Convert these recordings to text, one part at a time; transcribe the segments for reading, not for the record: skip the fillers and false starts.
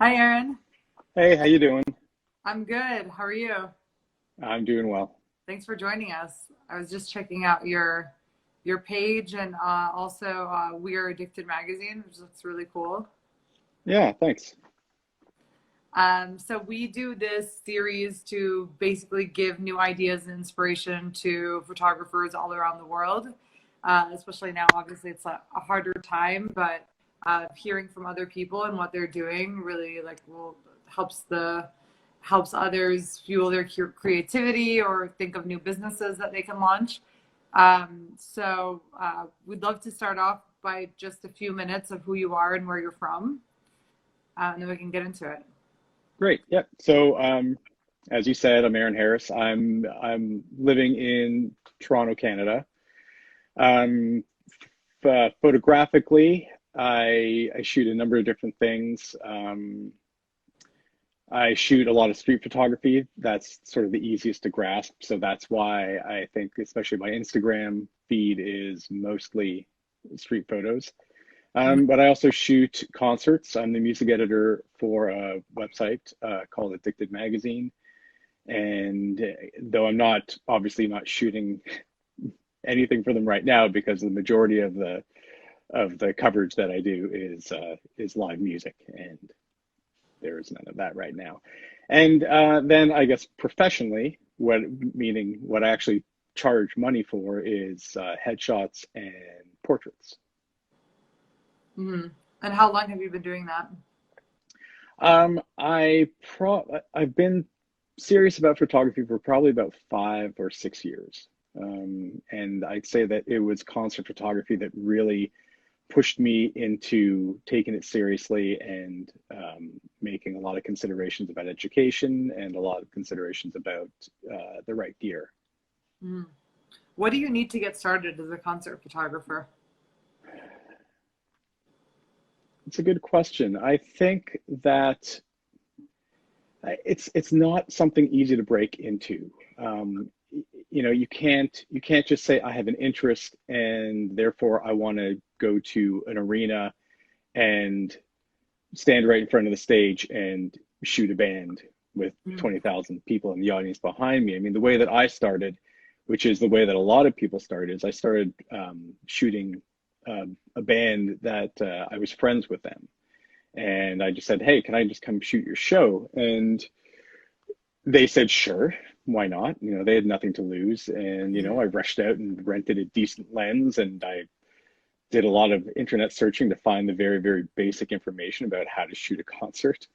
Hi, Aaron. Hey, how you doing? I'm good. How are you? I'm doing well. Thanks for joining us. I was just checking out your page and also We Are Addicted magazine, which looks really cool. Yeah, thanks. So we do this series to basically give new ideas and inspiration to photographers all around the world. Especially now, obviously, it's a harder time, but hearing from other people and what they're doing really helps helps others fuel their creativity or think of new businesses that they can launch. We'd love to start off by just a few minutes of who you are and where you're from, and then we can get into it. Great. Yep. As you said, I'm Aron Harris. I'm living in Toronto, Canada. Um, Photographically, I shoot a number of different things. I shoot a lot of street photography. That's sort of the easiest to grasp. So that's why I think, especially my Instagram feed is mostly street photos. But I also shoot concerts. I'm the music editor for a website called Addicted Magazine. And though I'm not obviously not shooting anything for them right now because the majority of the coverage that I do is live music, and there is none of that right now. And then I guess professionally, what I actually charge money for is headshots and portraits. Hmm. And how long have you been doing that? I've been serious about photography for probably about 5 or 6 years. And I'd say that it was concert photography that really pushed me into taking it seriously and making a lot of considerations about education and a lot of considerations about the right gear. Hmm. What do you need to get started as a concert photographer? It's a good question. I think that it's not something easy to break into. You can't just say I have an interest and therefore I want to go to an arena and stand right in front of the stage and shoot a band with Mm. 20,000 people in the audience behind me. I mean, the way that I started, which is the way that a lot of people started, is I started shooting a band that I was friends with them. And I just said, hey, can I just come shoot your show? And they said, sure, why not? They had nothing to lose. And, Yeah. I rushed out and rented a decent lens, and I did a lot of internet searching to find the very, very basic information about how to shoot a concert.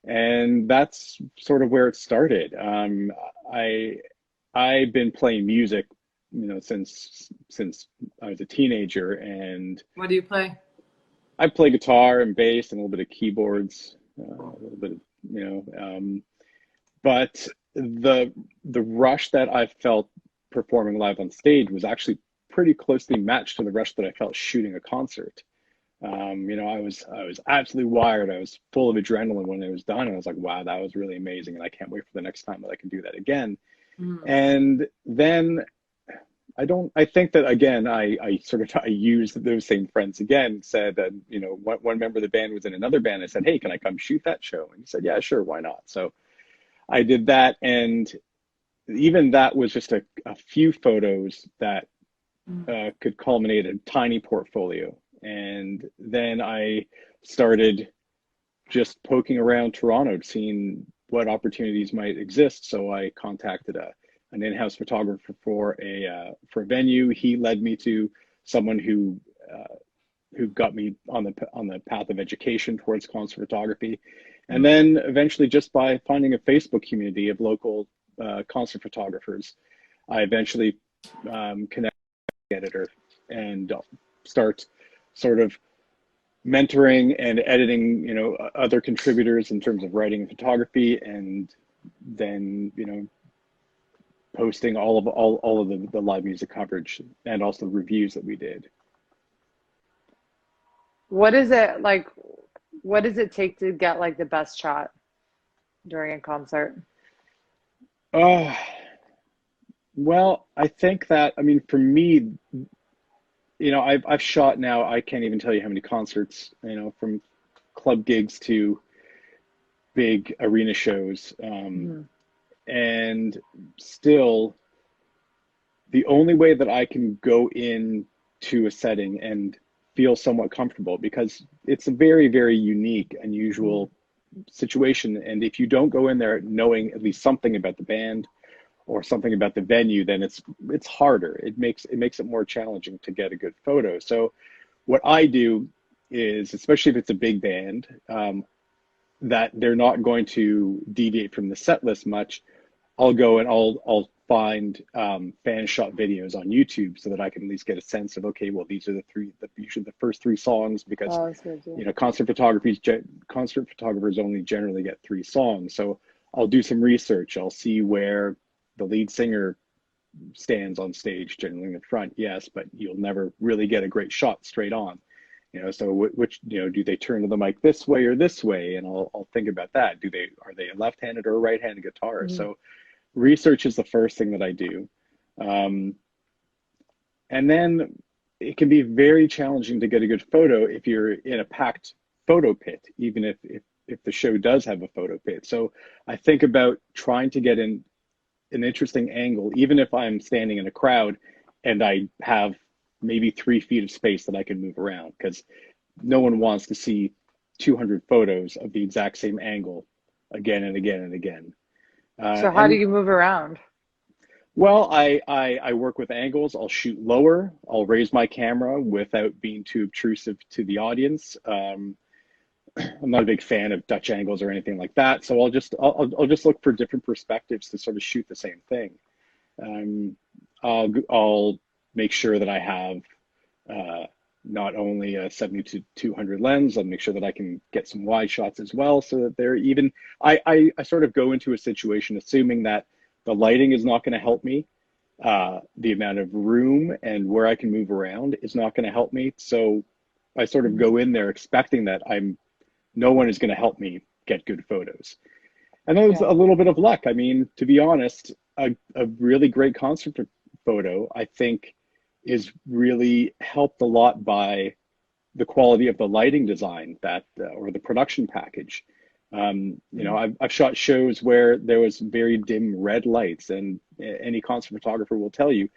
And that's sort of where it started. I I've been playing music, since I was a teenager, and What do you play? I play guitar and bass and a little bit of keyboards, a little bit of, but the rush that I felt performing live on stage was actually pretty closely matched to the rush that I felt shooting a concert. I was absolutely wired. I was full of adrenaline when it was done. And I was like, wow, that was really amazing. And I can't wait for the next time that I can do that again. Mm. And then I think that again, I used those same friends again, said that, one member of the band was in another band. I said, hey, can I come shoot that show? And he said, yeah, sure, why not? So I did that. And even that was just a few photos that Mm. could culminate a tiny portfolio. And then I started just poking around Toronto, seeing what opportunities might exist. So I contacted an in-house photographer for a venue. He led me to someone who got me on the path of education towards concert photography, and Mm. then eventually just by finding a Facebook community of local concert photographers, I eventually connected with the editor and start sort of mentoring and editing, other contributors in terms of writing and photography, and then, posting all of the live music coverage and also the reviews that we did. What is it like? What does it take to get like the best shot during a concert? Uh, well, I think that, I mean, for me, I've shot now, I can't even tell you how many concerts, from club gigs to big arena shows, Mhm. and still the only way that I can go in to a setting and feel somewhat comfortable, because it's a very, very unique, Mhm. unusual situation. And if you don't go in there knowing at least something about the band or something about the venue, then it's harder. It makes it more challenging to get a good photo. So what I do is, especially if it's a big band, that they're not going to deviate from the set list much, I'll go and I'll find fan shot videos on YouTube so that I can at least get a sense of, okay, well, these are usually the first three songs, because Oh, that's good too. concert photographers only generally get three songs. So I'll do some research. I'll see where the lead singer stands on stage, generally in the front, yes, but you'll never really get a great shot straight on. So which, do they turn to the mic this way or this way? And I'll think about that. Are they a left-handed or a right-handed guitar? Mhm. So research is the first thing that I do. Um, and then it can be very challenging to get a good photo if you're in a packed photo pit, even if the show does have a photo pit. So I think about trying to get in an interesting angle, even if I'm standing in a crowd and I have maybe 3 feet of space that I can move around, because no one wants to see 200 photos of the exact same angle again and again and again. So how do And you move around? well, I work with angles. I'll shoot lower. I'll raise my camera without being too obtrusive to the audience. I'm not a big fan of Dutch angles or anything like that. So I'll just look for different perspectives to sort of shoot the same thing. Um, I'll make sure that I have uh, not only a 70 to 200 lens. I'll make sure that I can get some wide shots as well, so that they're even. I sort of go into a situation assuming that the lighting is not going to help me. The amount of room and where I can move around is not going to help me. So I sort of Mhm. go in there expecting that no one is going to help me get good photos. And then there's a Yeah. little bit of luck. I mean, to be honest, a really great concert photo, I think, is really helped a lot by the quality of the lighting design or the production package. Mhm. I've shot shows where there was very dim red lights, and any concert photographer will tell you,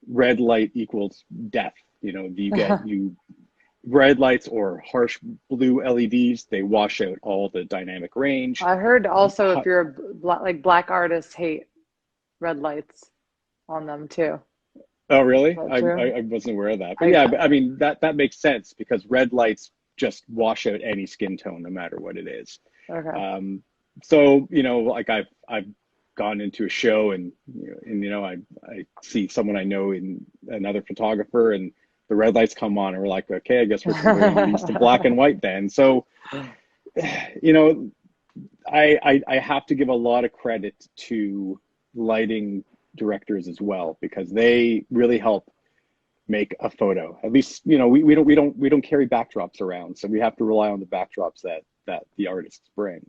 red light equals death. You red lights or harsh blue LEDs, they wash out all the dynamic range. I heard also if you're like black artists hate red lights on them too. Oh, Is really? that I, true? I wasn't aware of that. But I yeah, but I mean that makes sense, because red lights just wash out any skin tone, no matter what it is. okay. Um, so like I've gone into a show, and I see someone I know in another photographer, and the red lights come on, and we're like, okay, I guess we're converting these to black and white then. So you know I have to give a lot of credit to lighting directors as well, because they really help make a photo. At least, we don't carry backdrops around, so we have to rely on the backdrops that the artists bring.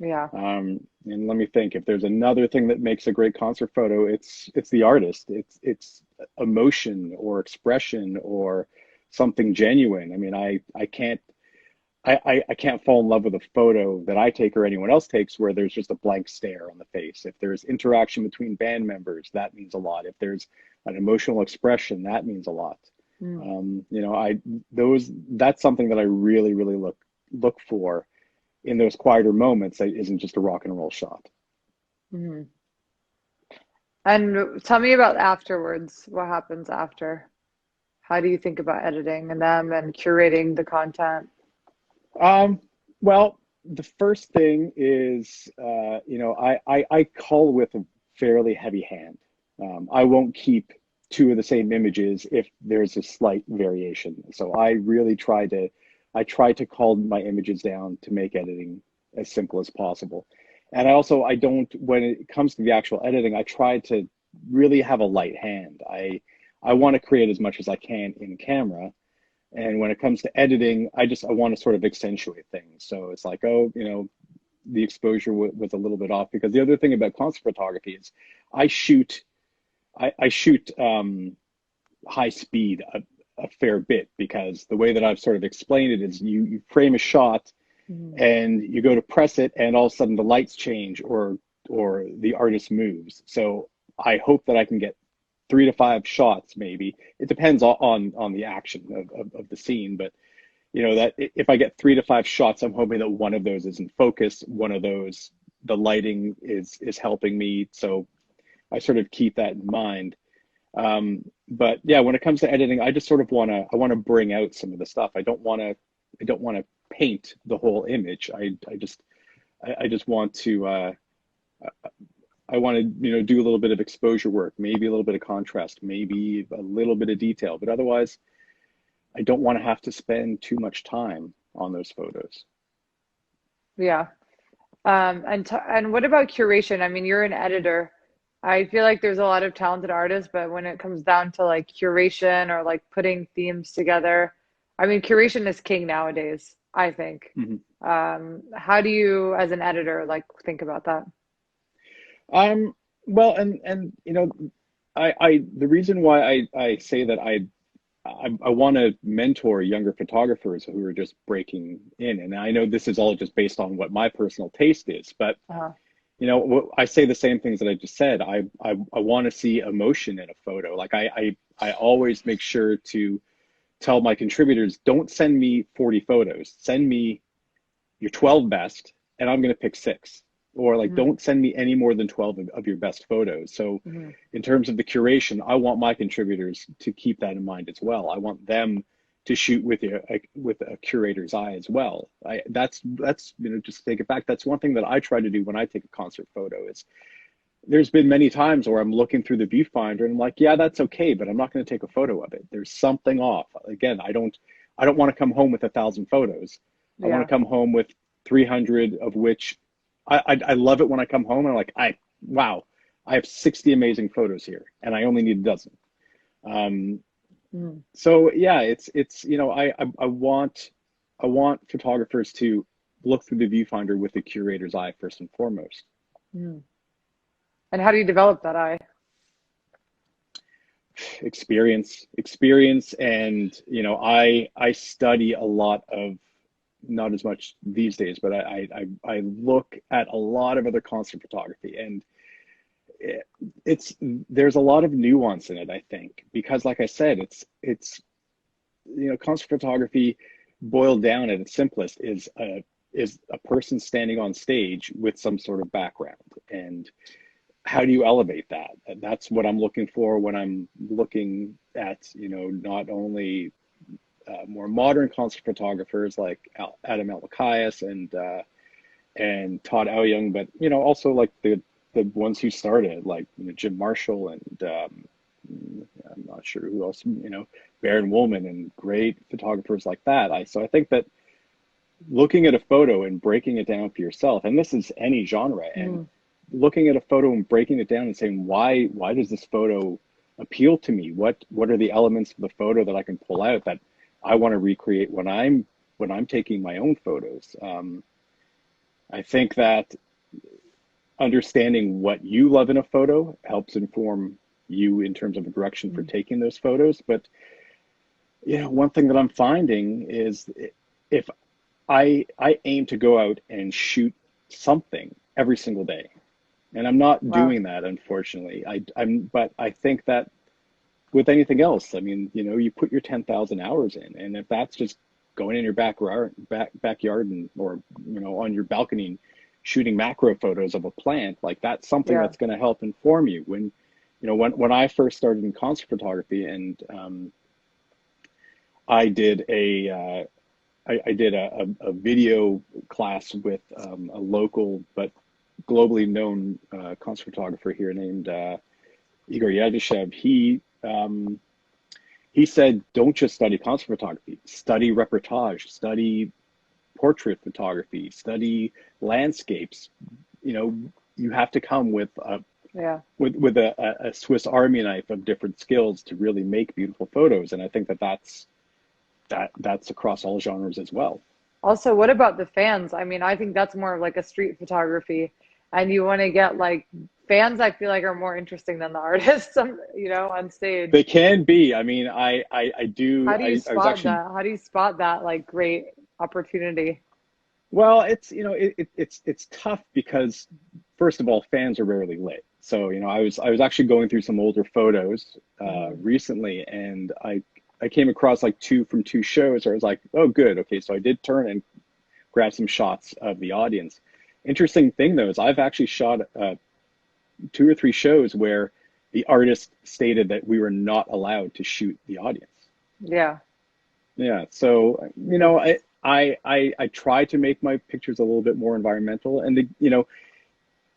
Yeah. And let me think, if there's another thing that makes a great concert photo, it's the artist. It's emotion or expression or something genuine. I mean, I can't fall in love with a photo that I take or anyone else takes where there's just a blank stare on the face. If there's interaction between band members, that means a lot. If there's an emotional expression, that means a lot. Mm. That's something that I really, really look for in those quieter moments, that isn't just a rock and roll shot. Mhm. And tell me about afterwards. What happens after? How do you think about editing and them and curating the content? Um, well, the first thing is, I call with a fairly heavy hand. I won't keep two of the same images if there's a slight variation. So I try to call my images down to make editing as simple as possible. And I don't, when it comes to the actual editing, I try to really have a light hand. I want to create as much as I can in camera, and when it comes to editing, I want to sort of accentuate things. So it's like, oh, the exposure was a little bit off, because the other thing about concert photography is I shoot I shoot high speed a fair bit, because the way that I've sort of explained it is you frame a shot, Mm. and you go to press it and all of a sudden the lights change or the artist moves. So I hope that I can get 3 to 5 shots, maybe. It depends on the action of the scene, but that if I get 3 to 5 shots, I'm hoping that one of those is in focus, one of those the lighting is helping me. So I sort of keep that in mind. But yeah, when it comes to editing, I just sort of I want to bring out some of the stuff. I don't want to paint the whole image. I just want to I want to do a little bit of exposure work, maybe a little bit of contrast, maybe a little bit of detail, but otherwise I don't want to have to spend too much time on those photos. Yeah. And what about curation? I mean, you're an editor. I feel like there's a lot of talented artists, but when it comes down to like curation or like putting themes together, I mean, curation is king nowadays, I think. Mhm. How do you, as an editor, like think about that? Well, and I the reason why I say that I want to mentor younger photographers who are just breaking in, and I know this is all just based on what my personal taste is, but Uh, I say the same things that I just said. I want to see emotion in a photo. Like I always make sure to tell my contributors, don't send me 40 photos. Send me your 12 best, and I'm going to pick 6. Or like, mhm, don't send me any more than 12 of your best photos. So mhm. in terms of the curation, I want my contributors to keep that in mind as well. I want them to shoot with a curator's eye as well. That's just take it back. That's one thing that I try to do when I take a concert photo is there's been many times where I'm looking through the viewfinder and I'm like, yeah, that's okay, but I'm not going to take a photo of it. There's something off. Again, I don't want to come home with 1,000 photos. I want Yeah. to come home with 300 of which I love it when I come home and I'm like, wow, I have 60 amazing photos here and I only need a dozen. Um, Mm, so yeah, it's I want photographers to look through the viewfinder with the curator's eye first and foremost. mm. And how do you develop that eye? Experience, and I study a lot of, not as much these days, but I look at a lot of other concert photography, and it, it's there's a lot of nuance in it, I think, because like I said, it's concert photography boiled down at its simplest is a person standing on stage with some sort of background, and how do you elevate that? That's what I'm looking for when I'm looking at, not only more modern concert photographers like Adam Elmakias and Todd Young, but also like the ones who started, like Jim Marshall and I'm not sure who else, Baron Woolman and great photographers like that. I think that looking at a photo and breaking it down for yourself, and this is any genre, and Mm, looking at a photo and breaking it down and saying why does this photo appeal to me? What are the elements of the photo that I can pull out that I want to recreate when I'm taking my own photos? I think that understanding what you love in a photo helps inform you in terms of the direction for mm. taking those photos. But one thing that I'm finding is if I aim to go out and shoot something every single day, and I'm not Wow. doing that, unfortunately. But I think that with anything else, I mean, you put your 10,000 hours in, and if that's just going in your backyard and or on your balcony and shooting macro photos of a plant, like that's something Yeah. that's going to help inform you. When I first started in concert photography, and I did I did a video class with a local but globally known concert photographer here named Igor Yadishev. He said, don't just study concert photography, study reportage, study portrait photography, study landscapes. You know, you have to come with Yeah. a Swiss Army knife of different skills to really make beautiful photos. And I think that's across all genres as well. Also, what about the fans? I mean, I think that's more of like a street photography, and you want to get like fans. I feel like are more interesting than the artists, on stage. They can be. I mean, I do. How do you I was spot actually that? How do you spot that like great opportunity? Well, it's it's tough because first of all, fans are rarely lit. So I was actually going through some older photos Mm-hmm. recently, and I came across like two from two shows where I was like, oh, good, okay, so I did turn and grab some shots of the audience. Interesting thing though is I've actually shot two or three shows where the artist stated that we were not allowed to shoot the audience. Yeah, Yeah, so that's I try to make my pictures a little bit more environmental, and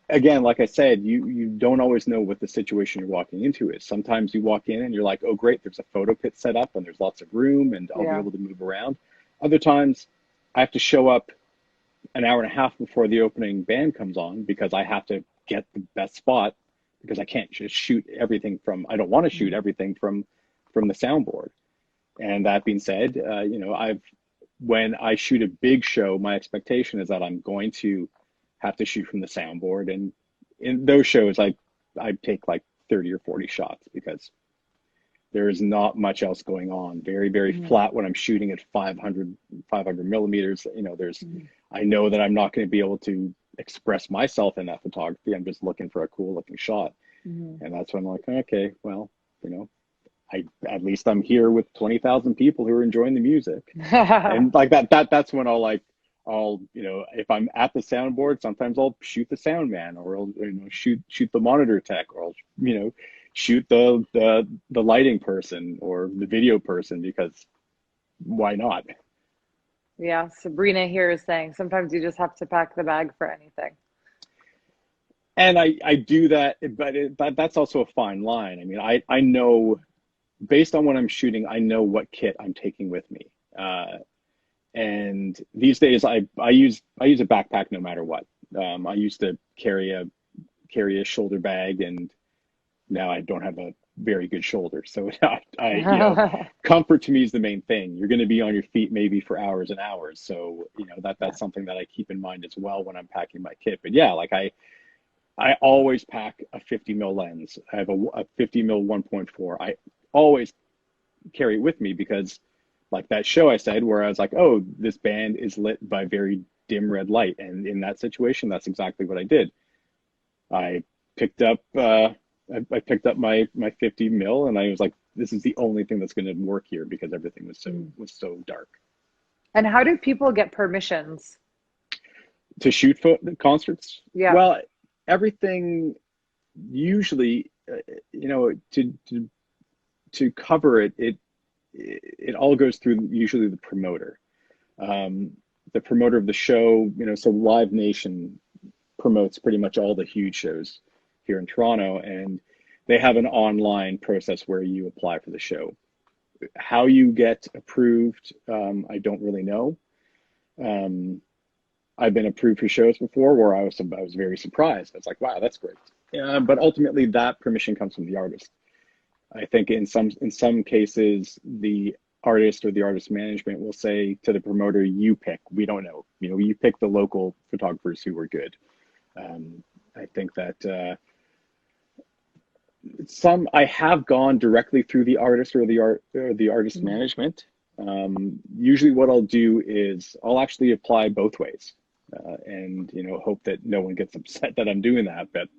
again, like I said, you don't always know what the situation you're walking into is. Sometimes you walk in and you're like, oh great, there's a photo pit set up and there's lots of room and I'll be yeah. able to move around. Other times, I have to show up an hour and a half before the opening band comes on because I have to get the best spot because I can't just shoot everything from. I don't want to shoot Mhm. everything from the soundboard. And that being said, I've when I shoot a big show, my expectation is that I'm going to have to shoot from the soundboard. And in those shows, I take like 30 or 40 shots because there is not much else going on. Very, very Mhm. flat when I'm shooting at 500 millimeters. Mhm. I know that I'm not going to be able to express myself in that photography. I'm just looking for a cool looking shot. Mhm. And that's when I'm like, okay, well, you know, at least I'm here with 20,000 people who are enjoying the music. And like that's when I'll if I'm at the soundboard, sometimes I'll shoot the sound man, or I'll shoot the monitor tech, or I'll shoot the lighting person or the video person because why not? Yeah, Sabrina here is saying sometimes you just have to pack the bag for anything. And I do that, but that's also a fine line. I mean, I know based on what I'm shooting, I know what kit I'm taking with me. And these days, I use a backpack no matter what. I used to carry a shoulder bag, and now I don't have a very good shoulder. So comfort to me is the main thing. You're going to be on your feet maybe for hours and hours. So Yeah. that's something that I keep in mind as well when I'm packing my kit. But yeah, like I always pack a 50 mil lens. I have a 50 mil 1.4. I always carry it with me because like that show I said where I was like, oh, this band is lit by very dim red light. And in that situation, that's exactly what I did. I picked up I picked up my 50 mil and I was like, this is the only thing that's going to work here because everything Mm. was so dark. And how do people get permissions? To shoot concerts, Yeah. well, everything usually to cover it all goes through usually the promoter. Um, the promoter of the show, so Live Nation promotes pretty much all the huge shows here in Toronto, and they have an online process where you apply for the show. How you get approved, I don't really know. Um, I've been approved for shows before where I was very surprised. I was like, wow, that's great. But ultimately, that permission comes from the artist. I think in some cases, the artist or the artist management will say to the promoter, "You pick. We don't know. You pick the local photographers who were good." I think that some I have gone directly through the artist or the artist Mm. management. Usually, what I'll do is I'll actually apply both ways, and hope that no one gets upset that I'm doing that. But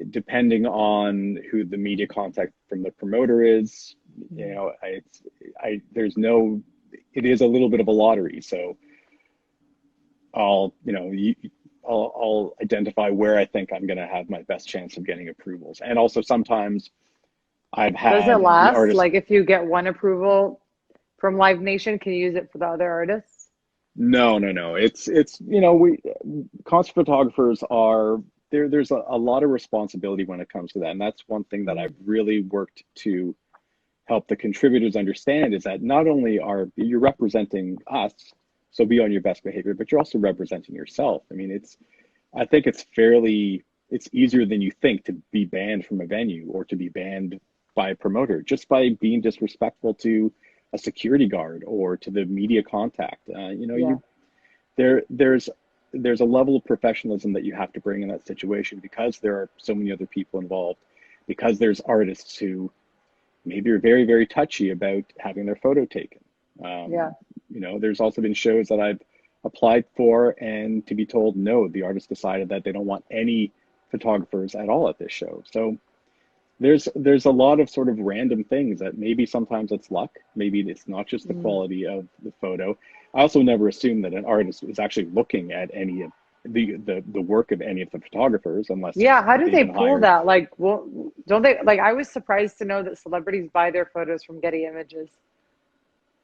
depending on who the media contact from the promoter is, Mm. I there's no, it is a little bit of a lottery. So I'll, I'll identify where I think I'm going to have my best chance of getting approvals. And also sometimes I've Does it had the last? artist, Like if you get one approval from Live Nation, can you use it for the other artists? no, no, no. We concert photographers are there. There's a lot of responsibility when it comes to that. And that's one thing that I've Mm. really worked to help the contributors understand is that not only are you're representing us, so be on your best behavior, but you're also representing yourself. I mean, I think it's easier than you think to be banned from a venue or to be banned by a promoter just by being disrespectful to a security guard or to the media contact. Yeah. There there's a level of professionalism that you have to bring in that situation because there are so many other people involved, because there's artists who maybe are very, very touchy about having their photo taken. Yeah. There's also been shows that applied for, and to be told no, the artist decided that they don't want any photographers at all at this show. So there's a lot of sort of random things that maybe sometimes it's luck, maybe it's not just the Mm. quality of the photo. I also never assume that an artist is actually looking at any of the work of any of the photographers unless Yeah, how do they've they been pull hired. that? Like, well, don't they like I was surprised to know that celebrities buy their photos from Getty Images.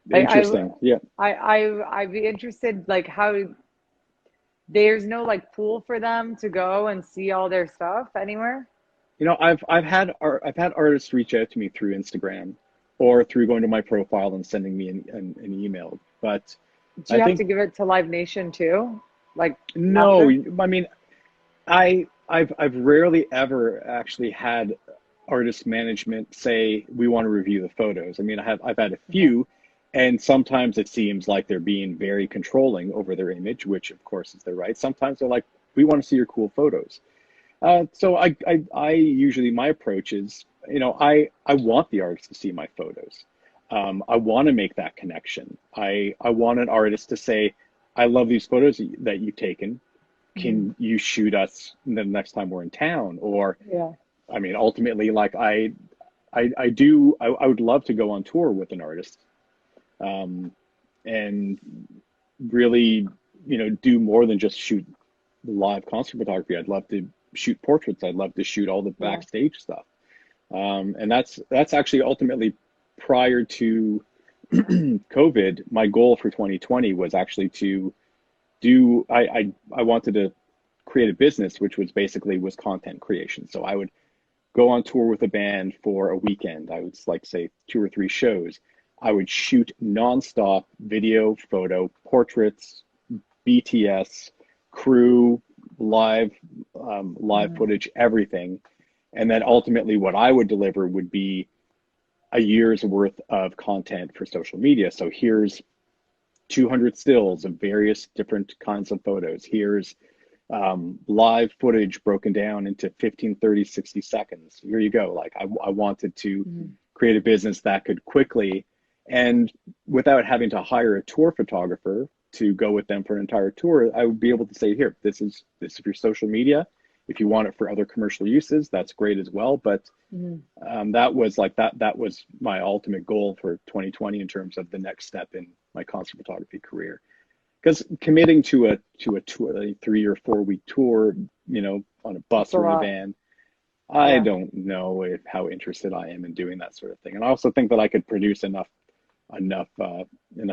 Like Interesting. Yeah. I'd be interested like how there's no like pool for them to go and see all their stuff anywhere. I've had artists reach out to me through Instagram or through going to my profile and sending me an email. But Do I you have to think give it to Live Nation too? Like no, after? I mean I've rarely ever actually had artist management say we want to review the photos. I mean, I've had a Okay. few, and sometimes it seems like they're being very controlling over their image, which of course is their right. Sometimes they're like, we want to see your cool photos. So I usually my approach is, I want the artist to see my photos. I want to make that connection. I want an artist to say, I love these photos that you've taken. Mhm. Can you shoot us the next time we're in town? Or, Yeah. I mean, ultimately, like I would love to go on tour with an artist, um, and really, do more than just shoot live concert photography. I'd love to shoot portraits. I'd love to shoot all the Yeah. backstage stuff. And that's actually ultimately prior to COVID. My goal for 2020 was actually to do. I wanted to create a business, which was content creation. So I would go on tour with a band for a weekend. I would like say 2 or 3 shows. I would shoot nonstop video, photo, portraits, BTS, crew, live, live Mhm. footage, everything. And then ultimately, what I would deliver would be a year's worth of content for social media. So here's 200 stills of various different kinds of photos. Here's live footage broken down into 15, 30, 60 seconds. Here you go. Like I wanted to Mhm. create a business that could quickly, and without having to hire a tour photographer to go with them for an entire tour, I would be able to say, here, this is your social media. If you want it for other commercial uses, that's great as well. But Mhm. that was my ultimate goal for 2020 in terms of the next step in my concert photography career. Because committing to a tour, a 3 or 4 week tour, on a It's bus a or in a lot. van, I Yeah. don't know how interested I am in doing that sort of thing. And I also think that I could produce enough enough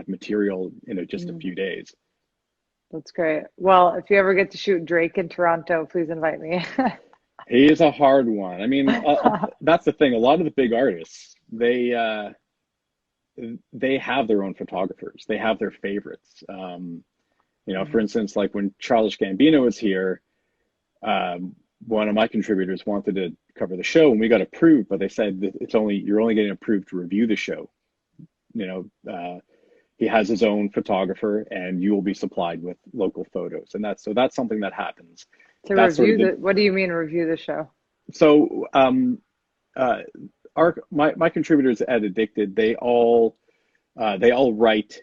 material in just a Mhm. few days. That's great. Well, if you ever get to shoot Drake in Toronto, please invite me. He is a hard one. I mean, that's the thing. A lot of the big artists, they have their own photographers. They have their favorites. For Mhm. instance, like when Childish Gambino was here, one of my contributors wanted to cover the show, and we got approved, but they said that you're only getting approved to review the show. You know, he has his own photographer, and you will be supplied with local photos, and that's something that happens. To That's sort of review the what do you mean review the show? so uh, my contributors at Addicted, they all write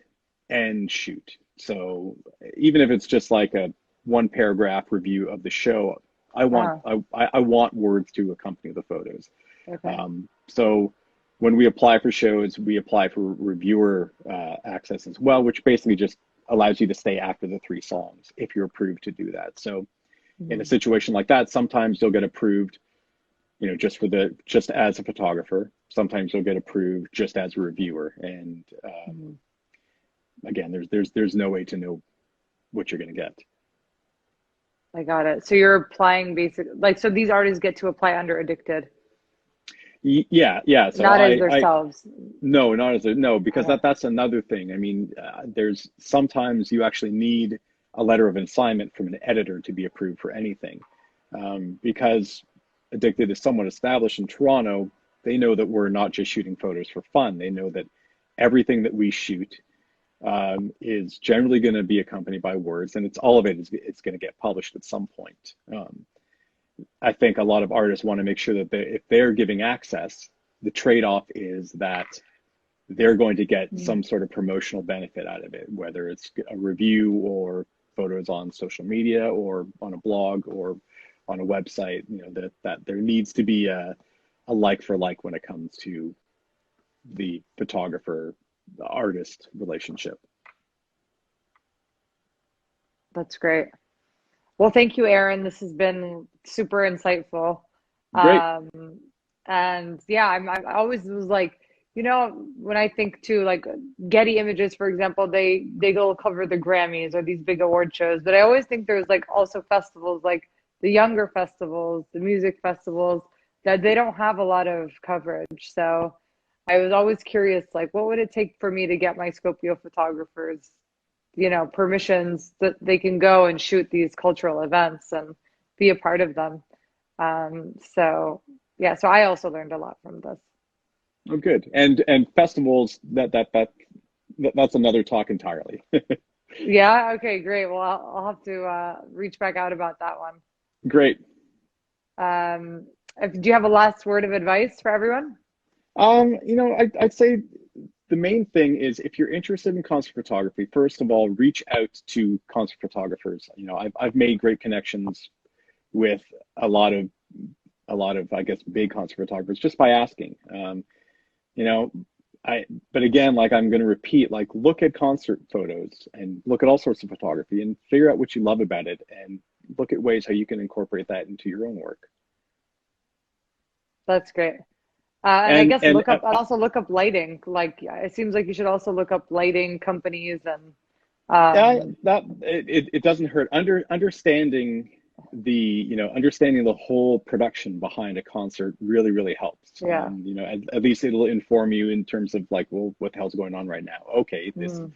and shoot. So even if it's just like a one paragraph review of the show, I want Oh, I want words to accompany the photos. okay. So when we apply for shows, we apply for reviewer access as well, which basically just allows you to stay after the 3 songs if you're approved to do that. So in a Mhm. situation like that, sometimes you'll get approved, just as a photographer. Sometimes you'll get approved just as a reviewer, and Mhm. again, there's no way to know what you're going to get. I got it. So you're applying basic like so these artists get to apply under Addicted, Yeah, yeah. So not as I themselves. no, not as a no, because Okay. that's another thing. I mean, there's sometimes you actually need a letter of assignment from an editor to be approved for anything, because Addicted is somewhat established in Toronto. They know that we're not just shooting photos for fun. They know that everything that we shoot is generally going to be accompanied by words, and all of it is it's going to get published at some point. I think a lot of artists want to make sure that if they're giving access, the trade-off is that they're going to get Mm. some sort of promotional benefit out of it, whether it's a review or photos on social media or on a blog or on a website. That there needs to be a like for like when it comes to the photographer the artist relationship. That's great. Well, thank you, Aaron. This has been super insightful. Great. Um, and yeah, I always was like, when I think too, like Getty Images, for example, they go cover the Grammys or these big award shows, but I always think there's like also festivals, like the younger festivals, the music festivals, that they don't have a lot of coverage. So I was always curious, like, what would it take for me to get my Skopje photographers, permissions that they can go and shoot these cultural events and be a part of them. So yeah, so I also learned a lot from this. Oh, good. And festivals, that's another talk entirely. Yeah, okay, great. Well, I'll have to reach back out about that one. Great. Do you have a last word of advice for everyone? I'd say the main thing is if you're interested in concert photography, first of all, reach out to concert photographers. I've made great connections with a lot of I guess big concert photographers just by asking. You know, but again, like I'm going to repeat, like look at concert photos and look at all sorts of photography and figure out what you love about it and look at ways how you can incorporate that into your own work. That's great. And I And guess and I'd also look up lighting. Like it seems like you should also look up lighting companies and Yeah, um, that it doesn't hurt. Understanding the whole production behind a concert really helps. yeah. At least it'll inform you in terms of like, well, what the hell's going on right now? Okay, Mm.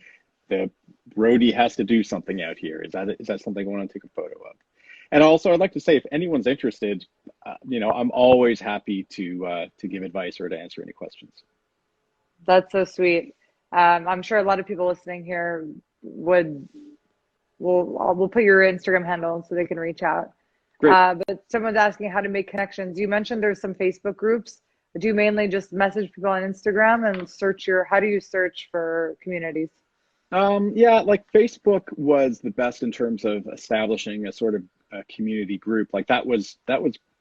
the roadie has to do something out here. Is that something I want to take a photo of? And also, I'd like to say, if anyone's interested, I'm always happy to give advice or to answer any questions. That's so sweet. I'm sure a lot of people listening here would we'll put your Instagram handle so they can reach out. Great. But someone's asking how to make connections. You mentioned there's some Facebook groups. Do you mainly just message people on Instagram and how do you search for communities? Yeah, like Facebook was the best in terms of establishing a sort of a community group. Like that was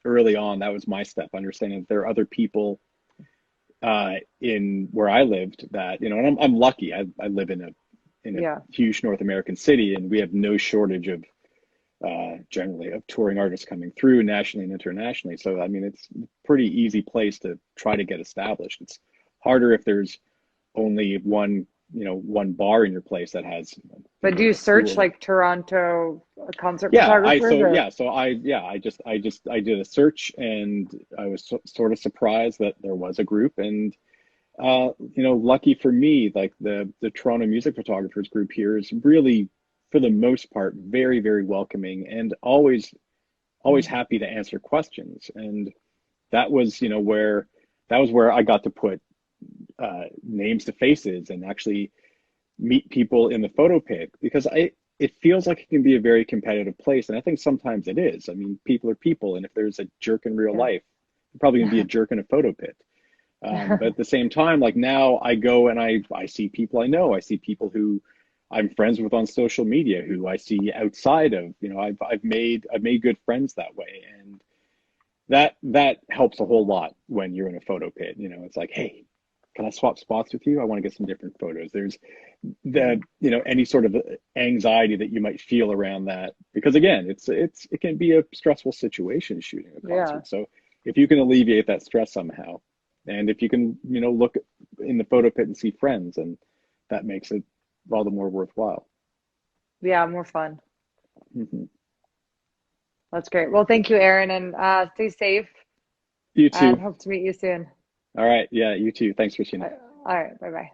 early on. That was my step, understanding that there are other people in where I lived that, and I'm lucky. I live in a Yeah. huge North American city, and we have no shortage of generally of touring artists coming through nationally and internationally. So I mean, it's a pretty easy place to try to get established. It's harder if there's only one bar in your place that has But do you a pool search of. like Toronto concert Yeah, I photographers so or yeah, so I did a search and I was sort of surprised that there was a group and lucky for me, like the Toronto music photographers group here is really, for the most part, very welcoming and always happy to answer questions. And that was, where I got to put names to faces and actually meet people in the photo pit because it feels like it can be a very competitive place, and I think sometimes it is. I mean, people are people, and if there's a jerk in real yeah. life, you're probably gonna be a jerk in a photo pit. But at the same time, like now I go and I see people I know. I see people who I'm friends with on social media who I see outside of, I've made good friends that way. And that helps a whole lot when you're in a photo pit. It's like, hey, can I swap spots with you? I want to get some different photos. There's any sort of anxiety that you might feel around that because again, it can be a stressful situation shooting a Yeah. concert. So if you can alleviate that stress somehow, and if you can, look in the photo pit and see friends, and that makes it all the more worthwhile. Yeah, more fun. Hmm. That's great. Well, thank you, Aaron, and stay safe You and too. hope to meet you soon. All right. Yeah, you too. Thanks, All Christina. right. Bye bye.